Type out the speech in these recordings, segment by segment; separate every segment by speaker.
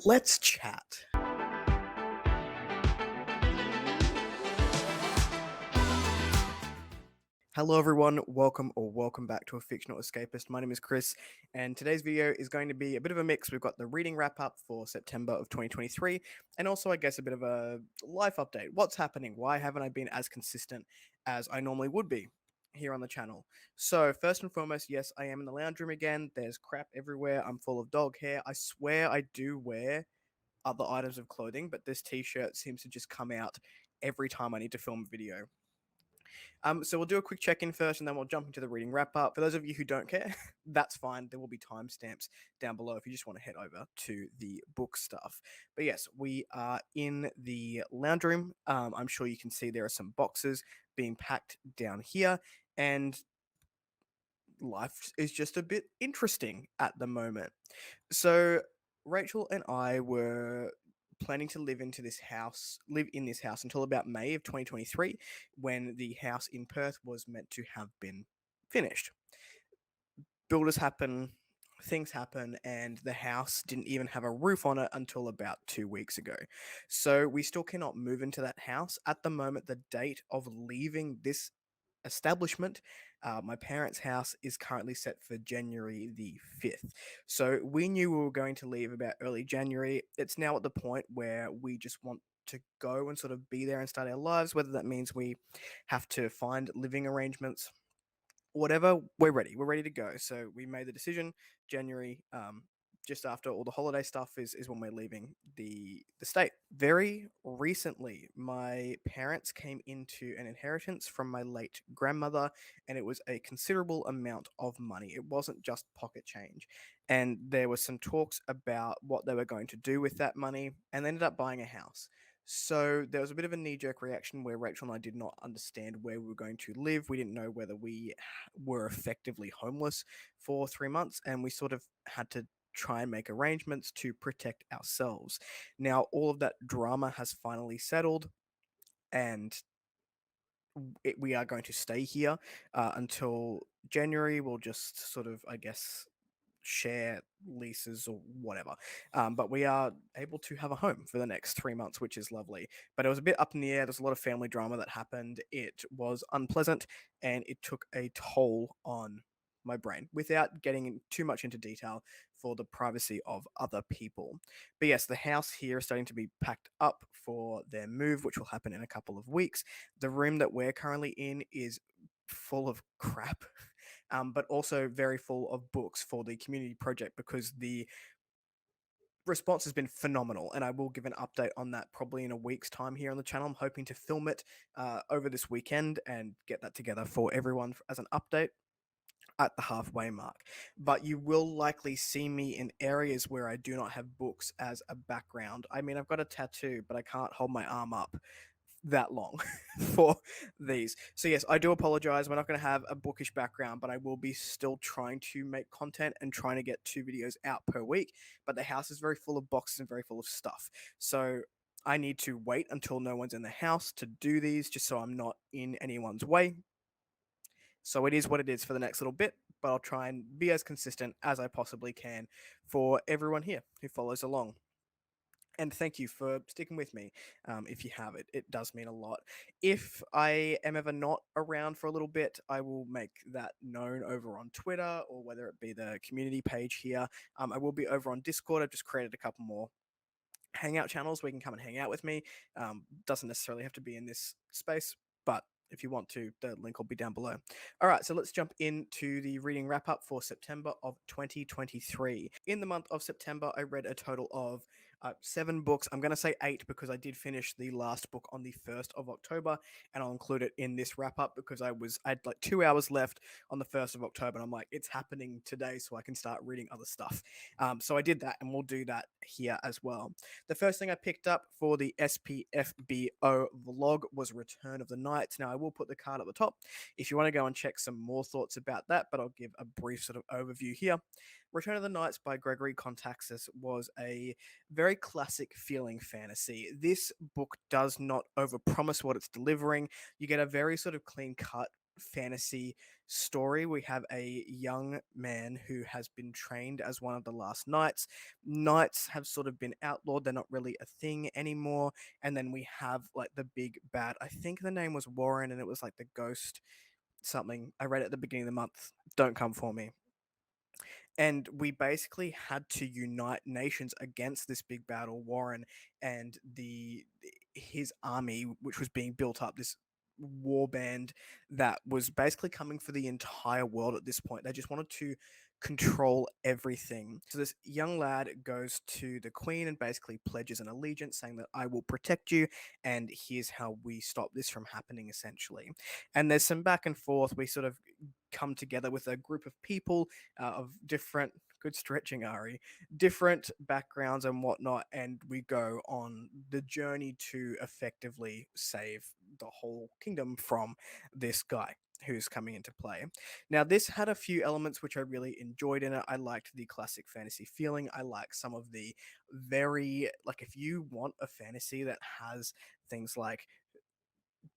Speaker 1: Let's chat. Hello everyone, welcome back to A Fictional Escapist. My name is Kris, and today's video is going to be a bit of a mix. We've got the reading wrap-up for September of 2023, and also, I guess, a bit of a life update. What's happening? Why haven't I been as consistent as I normally would be here on the channel? So, first and foremost, yes, I am in the lounge room again. There's crap everywhere. I'm full of dog hair. I swear I do wear other items of clothing, but this t-shirt seems to just come out every time I need to film a video. So we'll do a quick check-in first, and then we'll jump into the reading wrap-up. For those of you who don't care, that's fine. There will be timestamps down below if you just want to head over to the book stuff. But yes, we are in the lounge room. I'm sure you can see there are some boxes being packed down here, and life is just a bit interesting at the moment. So Rachel and I were planning to live in this house until about May of 2023, when the house in Perth was meant to have been finished. Builders happen, things happen, and the house didn't even have a roof on it until about 2 weeks ago. So we still cannot move into that house. At the moment, the date of leaving this establishment, my parents' house, is currently set for January the 5th. So we knew we were going to leave about early January. It's now at the point where we just want to go and sort of be there and start our lives, whether that means we have to find living arrangements, whatever. We're ready. We're ready to go. So we made the decision. January, just after all the holiday stuff, is when we're leaving the state. Very recently, my parents came into an inheritance from my late grandmother, and it was a considerable amount of money. It wasn't just pocket change. And there was some talks about what they were going to do with that money, and they ended up buying a house. So there was a bit of a knee-jerk reaction where Rachel and I did not understand where we were going to live. We didn't know whether we were effectively homeless for 3 months, and we sort of had to try and make arrangements to protect ourselves. Now, all of that drama has finally settled, and we are going to stay here until January. We'll just sort of, I guess, share leases or whatever. But we are able to have a home for the next 3 months, which is lovely. But it was a bit up in the air. There's a lot of family drama that happened. It was unpleasant, and it took a toll on my brain without getting too much into detail for the privacy of other people. But yes, the house here is starting to be packed up for their move, which will happen in a couple of weeks. The room that we're currently in is full of crap, but also very full of books for the community project, because the response has been phenomenal, and I will give an update on that probably in a week's time here on the channel. I'm hoping to film it over this weekend and get that together for everyone as an update at the halfway mark. But you will likely see me in areas where I do not have books as a background. I mean, I've got a tattoo, but I can't hold my arm up that long for these. So yes, I do apologize. We're not going to have a bookish background, but I will be still trying to make content and trying to get 2 videos out per week. But the house is very full of boxes and very full of stuff. So I need to wait until no one's in the house to do these, just so I'm not in anyone's way. So it is what it is for the next little bit, but I'll try and be as consistent as I possibly can for everyone here who follows along. And thank you for sticking with me. If you have it, it does mean a lot. If I am ever not around for a little bit, I will make that known over on Twitter, or whether it be the community page here. I will be over on Discord. I've just created a couple more hangout channels where you can come and hang out with me. Doesn't necessarily have to be in this space, but if you want to, the link will be down below. All right, so let's jump into the reading wrap up for September of 2023. In the month of September, I read a total of 7 books. I'm going to say 8 because I did finish the last book on the 1st of October, and I'll include it in this wrap up because I had like 2 hours left on the 1st of October, and I'm like, it's happening today, so I can start reading other stuff. So I did that, and we'll do that here as well. The first thing I picked up for the SPFBO vlog was Return of the Knights. Now, I will put the card at the top if you want to go and check some more thoughts about that, but I'll give a brief sort of overview here. Return of the Knights by Gregory Contaxis was a very classic feeling fantasy. This book does not overpromise what it's delivering. You get a very sort of clean cut fantasy story. We have a young man who has been trained as one of the last knights. Knights have sort of been outlawed, they're not really a thing anymore. And then we have like the big bad. I think the name was Warren, and it was like the ghost something. I read it at the beginning of the month. Don't come for me. And we basically had to unite nations against this big battle, Warren, and the his army, which was being built up, this war band that was basically coming for the entire world at this point. They just wanted to control everything. So this young lad goes to the queen and basically pledges an allegiance, saying that I will protect you, and here's how we stop this from happening, essentially. And there's some back and forth. We sort of come together with a group of people of different, good stretching, Ari, different backgrounds and whatnot, and we go on the journey to effectively save the whole kingdom from this guy who's coming into play. Now, this had a few elements which I really enjoyed in it. I liked the classic fantasy feeling. I like some of the very, like, if you want a fantasy that has things like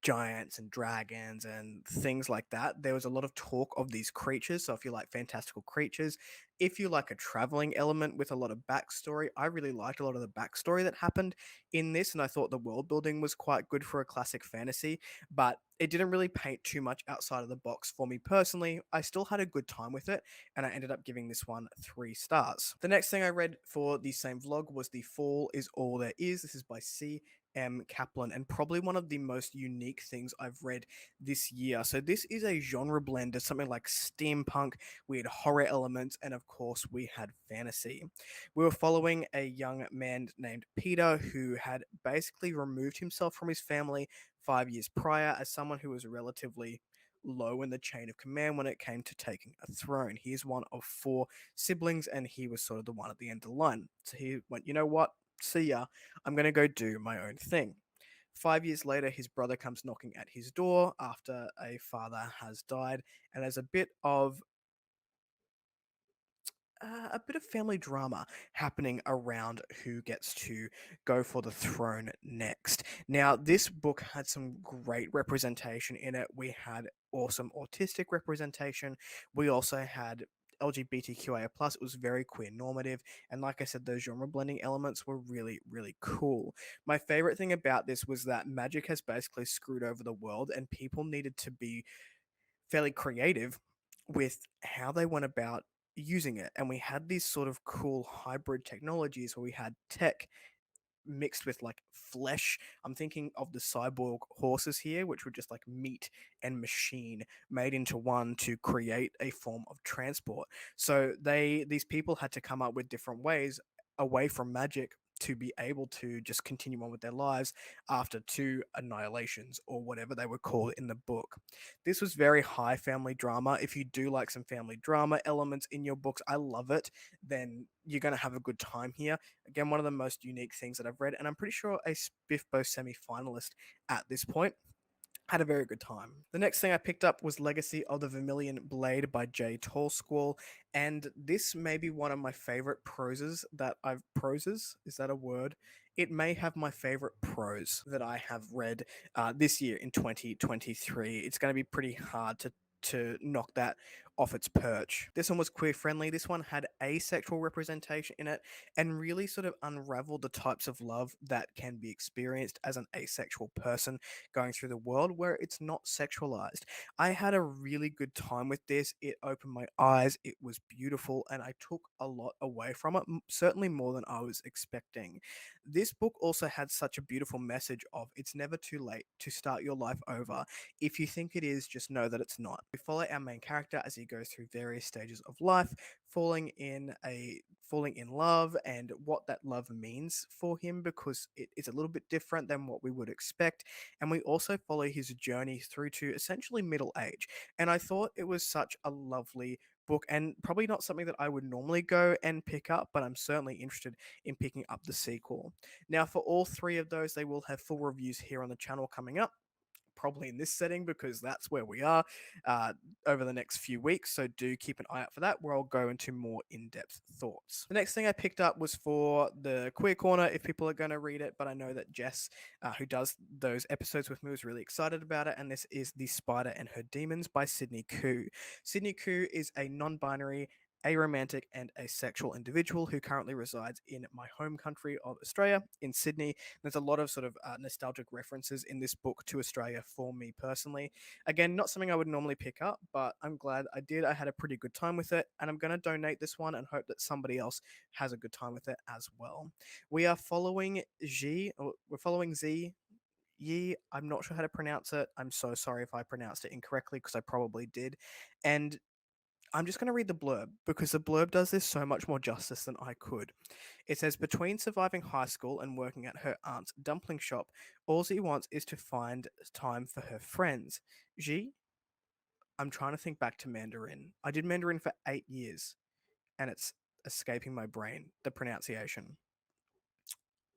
Speaker 1: giants and dragons and things like that. There was a lot of talk of these creatures. So if you like fantastical creatures, if you like a traveling element with a lot of backstory, I really liked a lot of the backstory that happened in this, and I thought the world building was quite good for a classic fantasy, but it didn't really paint too much outside of the box for me personally. I still had a good time with it, and I ended up giving this one 3 stars. The next thing I read for the same vlog was The Fall Is All There Is. This is by C.M. Kaplan, and probably one of the most unique things I've read this year. So this is a genre blend of something like steampunk, we had horror elements, and of course we had fantasy. We were following a young man named Peter who had basically removed himself from his family 5 years prior as someone who was relatively low in the chain of command when it came to taking a throne. He is one of 4 siblings, and he was sort of the one at the end of the line. So he went, you know what? See ya. I'm going to go do my own thing. 5 years later, his brother comes knocking at his door after a father has died, and there's a bit of family drama happening around who gets to go for the throne next. Now, this book had some great representation in it. We had awesome autistic representation. We also had LGBTQIA+. It was very queer normative. And like I said, those genre blending elements were really, really cool. My favorite thing about this was that magic has basically screwed over the world, and people needed to be fairly creative with how they went about using it. And we had these sort of cool hybrid technologies where we had tech mixed with like flesh. I'm thinking of the cyborg horses here, which were just like meat and machine made into one to create a form of transport. So these people had to come up with different ways away from magic to be able to just continue on with their lives after 2 annihilations or whatever they were called in the book. This was very high family drama. If you do like some family drama elements in your books, I love it, then you're going to have a good time here. Again, one of the most unique things that I've read, and I'm pretty sure a Spiffbo semi-finalist at this point. Had a very good time. The next thing I picked up was Legacy of the Vermillion Blade by J. Tallsquall, and this may be one of my favorite proses, is that a word? It may have my favorite prose that I have read this year in 2023. It's going to be pretty hard to knock that off its perch. This one was queer friendly. This one had asexual representation in it and really sort of unraveled the types of love that can be experienced as an asexual person going through the world where it's not sexualized. I had a really good time with this. It opened my eyes. It was beautiful, and I took a lot away from it, certainly more than I was expecting. This book also had such a beautiful message of it's never too late to start your life over. If you think it is, just know that it's not. We follow our main character as he goes through various stages of life, falling in love and what that love means for him, because it is a little bit different than what we would expect. And we also follow his journey through to essentially middle age. And I thought it was such a lovely book, and probably not something that I would normally go and pick up, but I'm certainly interested in picking up the sequel. Now, for all 3 of those, they will have full reviews here on the channel coming up. probably in this setting because that's where we are uh, over the next few weeks. So do keep an eye out for that, where I'll go into more in-depth thoughts. The next thing I picked up was for the Queer Corner, if people are going to read it, but I know that Jess, who does those episodes with me, was really excited about it, and this is The Spider and Her Demons by Sydney Koo. Sydney Koo is a non-binary, aromantic and asexual individual who currently resides in my home country of Australia, in Sydney. There's a lot of sort of nostalgic references in this book to Australia for me personally. Again, not something I would normally pick up, but I'm glad I did. I had a pretty good time with it, and I'm going to donate this one and hope that somebody else has a good time with it as well. We are following we're following Z. Yi, I'm not sure how to pronounce it. I'm so sorry if I pronounced it incorrectly because I probably did. And I'm just going to read the blurb because the blurb does this so much more justice than I could. It says, between surviving high school and working at her aunt's dumpling shop, all she wants is to find time for her friends. Ji, I'm trying to think back to Mandarin. I did Mandarin for 8 years and it's escaping my brain, the pronunciation.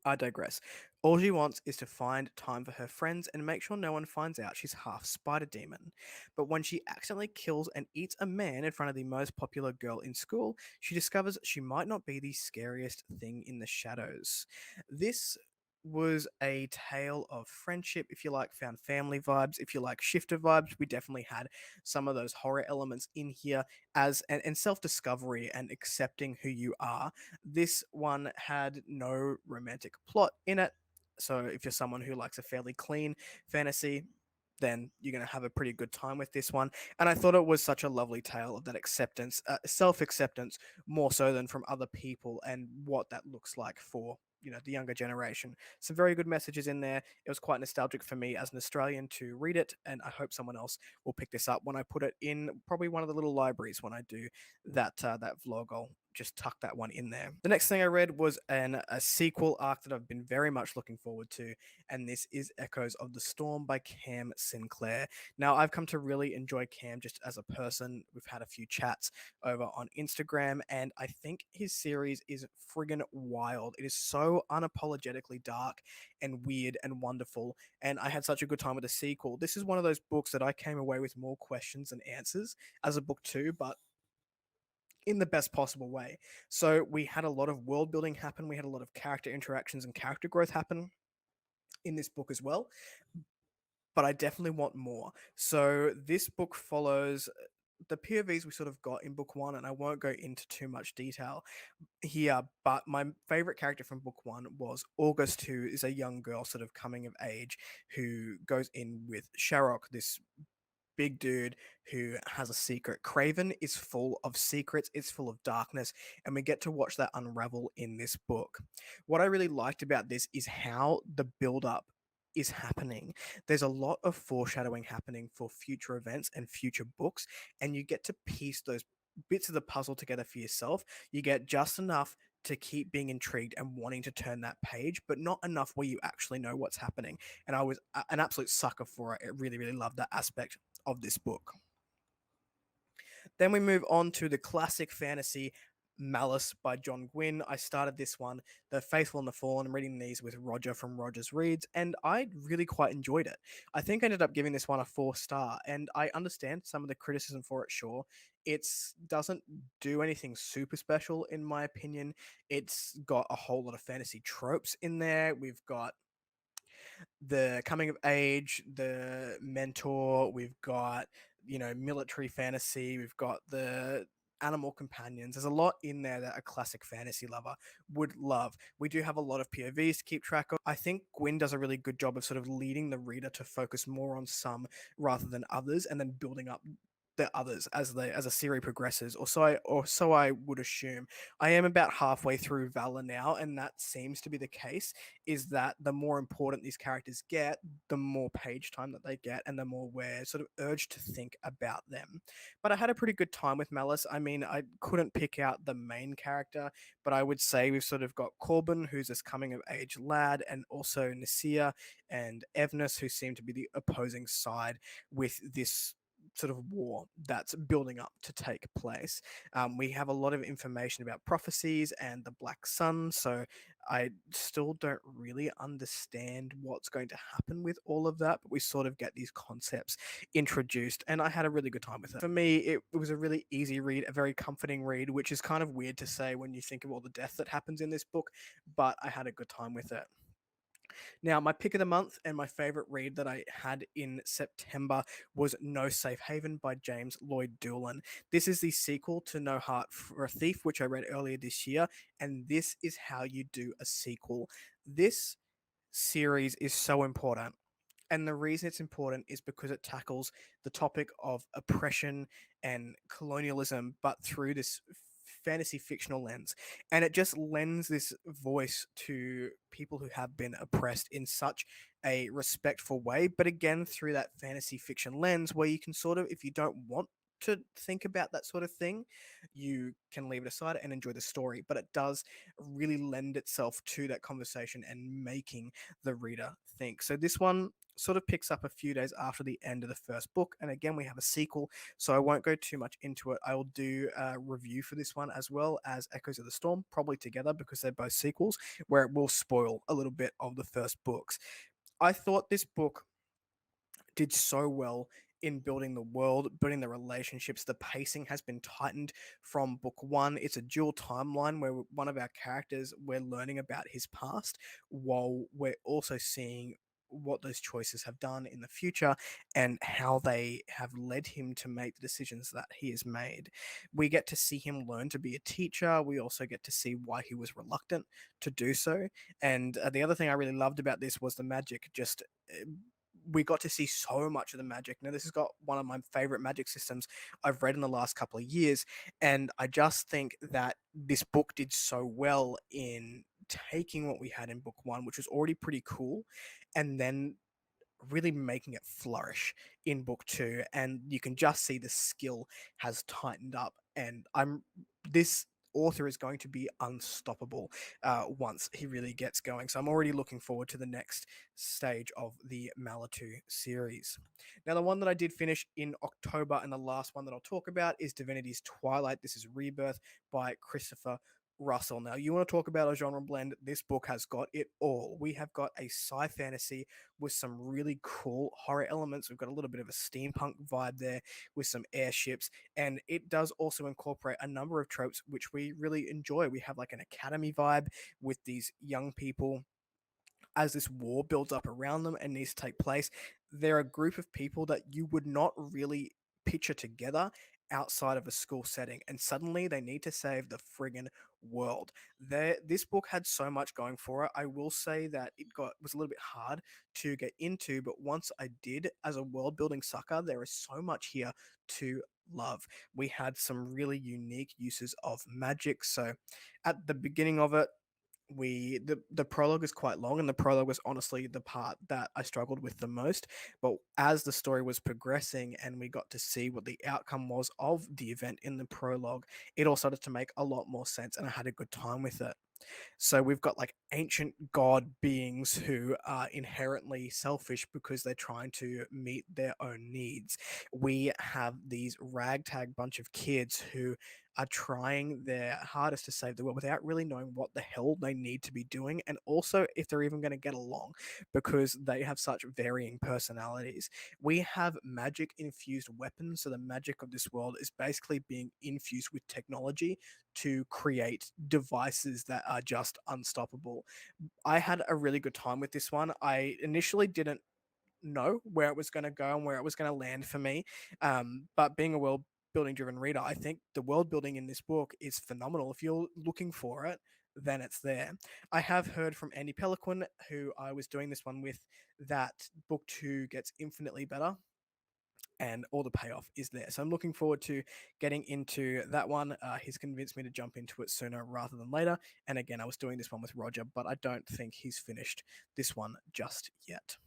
Speaker 1: I digress. All she wants is to find time for her friends and make sure no one finds out she's half spider demon. But when she accidentally kills and eats a man in front of the most popular girl in school, she discovers she might not be the scariest thing in the shadows. This was a tale of friendship, if you like, found family vibes, if you like shifter vibes. We definitely had some of those horror elements in here as and self-discovery and accepting who you are. This one had no romantic plot in it. So if you're someone who likes a fairly clean fantasy, then you're going to have a pretty good time with this one. And I thought it was such a lovely tale of that acceptance, self acceptance, more so than from other people, and what that looks like for the younger generation. Some very good messages in there. It was quite nostalgic for me as an Australian to read it, and I hope someone else will pick this up when I put it in probably one of the little libraries when I do that vlog. I'll just tuck that one in there. The next thing I read was a sequel arc that I've been very much looking forward to, and this is Echoes of the Storm by Cam Sinclair. Now, I've come to really enjoy Cam just as a person. We've had a few chats over on Instagram, and I think his series is friggin' wild. It is so unapologetically dark and weird and wonderful, and I had such a good time with the sequel. This is one of those books that I came away with more questions than answers as a book too, but in the best possible way. So we had a lot of world building happen. We had a lot of character interactions and character growth happen in this book as well. But I definitely want more. So this book follows the POVs we sort of got in book one, and I won't go into too much detail here, but my favorite character from book one was August, who is a young girl sort of coming of age who goes in with Sharrock, this big dude who has a secret. Craven is full of secrets, it's full of darkness, and we get to watch that unravel in this book. What I really liked about this is how the build up is happening. There's a lot of foreshadowing happening for future events and future books, and you get to piece those bits of the puzzle together for yourself. You get just enough to keep being intrigued and wanting to turn that page, but not enough where you actually know what's happening. And I was an absolute sucker for it. I really, really loved that aspect of this book. Then we move on to the classic fantasy Malice by John Gwynne. I started this one, The Faithful and the Fallen. I'm reading these with Roger from Rogers Reads, and I really quite enjoyed it. I think I ended up giving this one a 4-star, and I understand some of the criticism for it, sure. It doesn't do anything super special, in my opinion. It's got a whole lot of fantasy tropes in there. We've got the coming of age, the mentor, we've got, military fantasy, we've got the animal companions. There's a lot in there that a classic fantasy lover would love. We do have a lot of POVs to keep track of. I think Gwyn does a really good job of sort of leading the reader to focus more on some rather than others, and then building up the others as a series progresses, or so I would assume. I am about halfway through Valor now, and that seems to be the case. Is that the more important these characters get, the more page time that they get, and the more we're sort of urged to think about them. But I had a pretty good time with Malice. I mean, I couldn't pick out the main character, but I would say we've sort of got Corbin, who's this coming of age lad, and also Nasir and Evnus, who seem to be the opposing side with this sort of war that's building up to take place. We have a lot of information about prophecies and the Black Sun, so I still don't really understand what's going to happen with all of that, but we sort of get these concepts introduced, and I had a really good time with it. For me, it was a really easy read, a very comforting read, which is kind of weird to say when you think of all the death that happens in this book, but I had a good time with it. Now, my pick of the month and my favorite read that I had in September was No Safe Haven by James Lloyd Doolan. This is the sequel to No Heart for a Thief, which I read earlier this year, and this is how you do a sequel. This series is so important. And the reason it's important is because it tackles the topic of oppression and colonialism, but through this fantasy fictional lens. And it just lends this voice to people who have been oppressed in such a respectful way, but again, through that fantasy fiction lens where you can sort of, if you don't want to think about that sort of thing, you can leave it aside and enjoy the story. But it does really lend itself to that conversation and making the reader think. So this one sort of picks up a few days after the end of the first book. And again, we have a sequel, so I won't go too much into it. I will do a review for this one as well as Echoes of the Storm, probably together because they're both sequels, where it will spoil a little bit of the first books. I thought this book did so well in building the world, building the relationships. The pacing has been tightened from book one. It's a dual timeline where one of our characters, we're learning about his past while we're also seeing what those choices have done in the future and how they have led him to make the decisions that he has made. We get to see him learn to be a teacher. We also get to see why he was reluctant to do so. And the other thing I really loved about this was the magic. Just we got to see so much of the magic. Now, this has got one of my favorite magic systems I've read in the last couple of years. And I just think that this book did so well in taking what we had in book one, which was already pretty cool, and then really making it flourish in book two. And you can just see the skill has tightened up. And this author is going to be unstoppable once he really gets going. So I'm already looking forward to the next stage of the Malice series. Now, the one that I did finish in October and the last one that I'll talk about is Divinity's Twilight. This is Rebirth by Christopher Russell. Now, you want to talk about a genre blend? This book has got it all. We have got a sci fantasy with some really cool horror elements. We've got a little bit of a steampunk vibe there with some airships, and it does also incorporate a number of tropes which we really enjoy. We have like an academy vibe with these young people as this war builds up around them and needs to take place. They're a group of people that you would not really picture together outside of a school setting, and suddenly they need to save the friggin' world. This book had so much going for it. I will say that was a little bit hard to get into, but once I did, as a world building sucker, there is so much here to love. We had some really unique uses of magic. So at the beginning of it, the prologue is quite long, and the prologue was honestly the part that I struggled with the most. But as the story was progressing and we got to see what the outcome was of the event in the prologue, it all started to make a lot more sense, and I had a good time with it. So we've got like ancient god beings who are inherently selfish because they're trying to meet their own needs. We have these ragtag bunch of kids who are trying their hardest to save the world without really knowing what the hell they need to be doing, and also if they're even going to get along because they have such varying personalities. We have magic infused weapons, so the magic of this world is basically being infused with technology to create devices that are just unstoppable. I had a really good time with this one. I initially didn't know where it was going to go and where it was going to land for me. But being a world building driven reader, I think the world building in this book is phenomenal. If you're looking for it, then it's there. I have heard from Andy Peliquin, who I was doing this one with, that book two gets infinitely better and all the payoff is there. So I'm looking forward to getting into that one. He's convinced me to jump into it sooner rather than later. And again, I was doing this one with Roger, but I don't think he's finished this one just yet.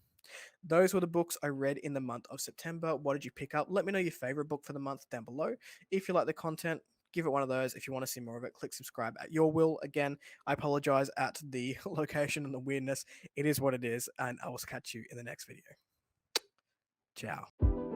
Speaker 1: Those were the books I read in the month of September. What did you pick up? Let me know your favorite book for the month down below. If you like the content, give it one of those. If you want to see more of it, click subscribe at your will. Again, I apologize at the location and the weirdness. It is what it is, and I will catch you in the next video. Ciao.